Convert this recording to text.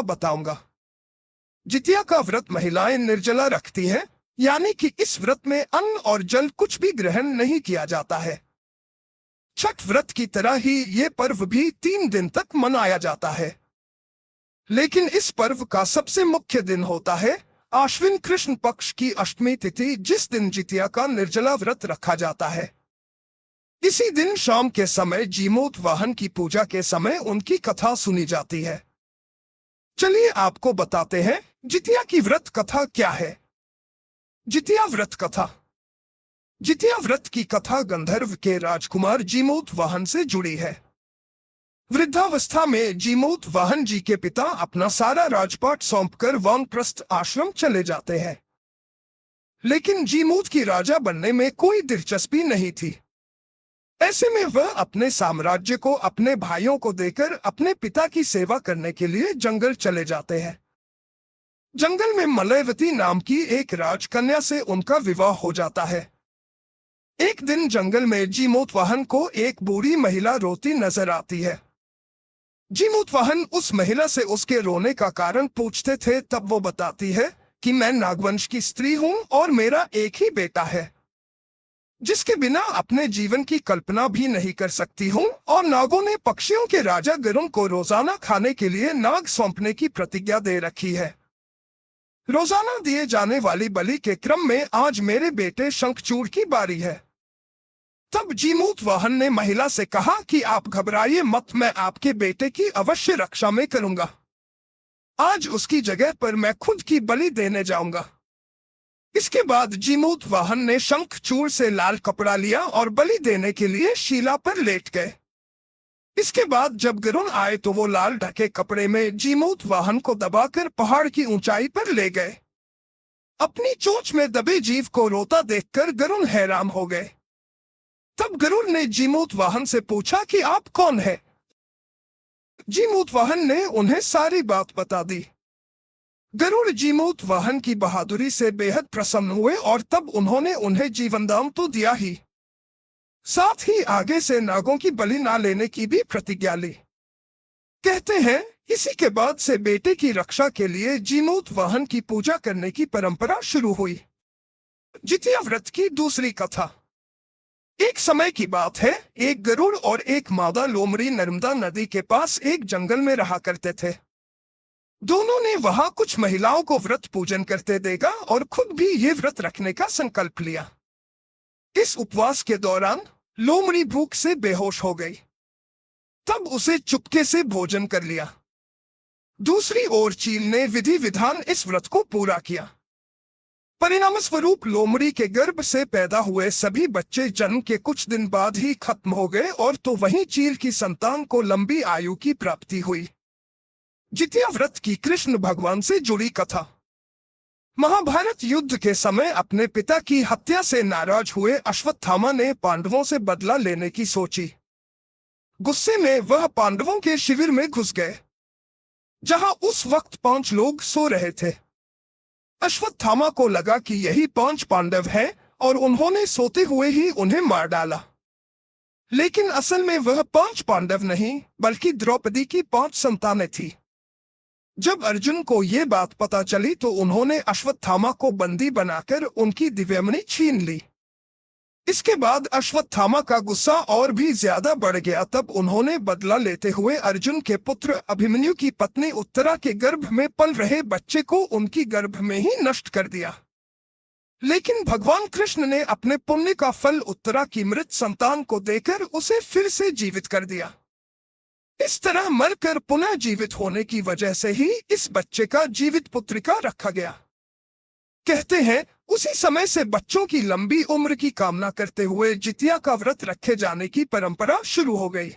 बताऊंगा। जितिया का व्रत महिलाएं निर्जला रखती हैं, यानी कि इस व्रत में अन्न और जल कुछ भी ग्रहण नहीं किया जाता है। छठ व्रत की तरह ही ये पर्व भी 3 दिन तक मनाया जाता है, लेकिन इस पर्व का सबसे मुख्य दिन होता है आश्विन कृष्ण पक्ष की अष्टमी तिथि, जिस दिन जितिया का निर्जला व्रत रखा जाता है। इसी दिन शाम के समय जीमूत वाहन की पूजा के समय उनकी कथा सुनी जाती है। चलिए आपको बताते हैं जितिया की व्रत कथा क्या है। जितिया व्रत कथा। जितिया व्रत की कथा गंधर्व के राजकुमार जीमूत वाहन से जुड़ी है। वृद्धावस्था में जीमूत वाहन जी के पिता अपना सारा राजपाट सौंपकर वानप्रस्थ आश्रम चले जाते हैं, लेकिन जीमूत की राजा बनने में कोई दिलचस्पी नहीं थी। ऐसे में वह अपने साम्राज्य को अपने भाइयों को देकर अपने पिता की सेवा करने के लिए जंगल चले जाते हैं। जंगल में मलयवती नाम की एक राजकन्या से उनका विवाह हो जाता है। एक दिन जंगल में जीमूत वाहन को एक बूढ़ी महिला रोती नजर आती है। जीमूत वाहन उस महिला से उसके रोने का कारण पूछते थे, तब वो बताती है कि मैं नागवंश की स्त्री हूं और मेरा एक ही बेटा है, जिसके बिना अपने जीवन की कल्पना भी नहीं कर सकती हूँ, और नागों ने पक्षियों के राजा गरुड़ को रोजाना खाने के लिए नाग सौंपने की प्रतिज्ञा दे रखी है। रोजाना दिए जाने वाली बलि के क्रम में आज मेरे बेटे शंखचूड़ की बारी है। तब जीमूत वाहन ने महिला से कहा कि आप घबराइए मत, मैं आपके बेटे की अवश्य रक्षा में करूंगा। आज उसकी जगह पर मैं खुद की बलि देने जाऊंगा। इसके बाद जीमूत वाहन ने शंखचूड़ से लाल कपड़ा लिया और बलि देने के लिए शिला पर लेट गए। इसके बाद जब गरुड़ आए तो वो लाल ढके कपड़े में जीमूत वाहन को दबाकर पहाड़ की ऊंचाई पर ले गए। अपनी चोंच में दबे जीव को रोता देखकर गरुड़ हैरान हो गए। तब गरुड़ ने जीमूत वाहन से पूछा कि आप कौन है। जीमूत वाहन ने उन्हें सारी बात बता दी। गरुड़ जीमूत वाहन की बहादुरी से बेहद प्रसन्न हुए और तब उन्होंने उन्हें जीवनदान तो दिया ही, साथ ही आगे से नागों की बलि ना लेने की भी प्रतिज्ञा ली। कहते हैं इसी के बाद से बेटे की रक्षा के लिए जीमूत वाहन की पूजा करने की परंपरा शुरू हुई। जितिया व्रत की दूसरी कथा। एक समय की बात है, एक गरुड़ और एक मादा लोमड़ी नर्मदा नदी के पास एक जंगल में रहा करते थे। दोनों ने वहां कुछ महिलाओं को व्रत पूजन करते देखा और खुद भी ये व्रत रखने का संकल्प लिया। इस उपवास के दौरान लोमड़ी भूख से बेहोश हो गई। तब उसे चुपके से भोजन कर लिया। दूसरी ओर चील ने विधि विधान इस व्रत को पूरा किया। परिणाम स्वरूप लोमड़ी के गर्भ से पैदा हुए सभी बच्चे जन्म के कुछ दिन बाद ही खत्म हो गए, और तो वहीं चील की संतान को लंबी आयु की प्राप्ति हुई। जितिया व्रत की कृष्ण भगवान से जुड़ी कथा। महाभारत युद्ध के समय अपने पिता की हत्या से नाराज हुए अश्वत्थामा ने पांडवों से बदला लेने की सोची। गुस्से में वह पांडवों के शिविर में घुस गए, जहां उस वक्त 5 लोग सो रहे थे। अश्वत्थामा को लगा कि यही 5 पांडव हैं और उन्होंने सोते हुए ही उन्हें मार डाला। लेकिन असल में वह 5 पांडव नहीं बल्कि द्रौपदी की 5 संतानें थी। जब अर्जुन को ये बात पता चली तो उन्होंने अश्वत्थामा को बंदी बनाकर उनकी दिव्यमणि छीन ली। इसके बाद अश्वत्थामा का गुस्सा और भी ज्यादा बढ़ गया। तब उन्होंने बदला लेते हुए अर्जुन के पुत्र अभिमन्यु की पत्नी उत्तरा के गर्भ में पल रहे बच्चे को उनकी गर्भ में ही नष्ट कर दिया। लेकिन भगवान कृष्ण ने अपने पुण्य का फल उत्तरा की मृत संतान को देकर उसे फिर से जीवित कर दिया। इस तरह मरकर पुनः जीवित होने की वजह से ही इस बच्चे का जीवित पुत्रिका रखा गया। कहते हैं उसी समय से बच्चों की लंबी उम्र की कामना करते हुए जितिया का व्रत रखे जाने की परंपरा शुरू हो गई।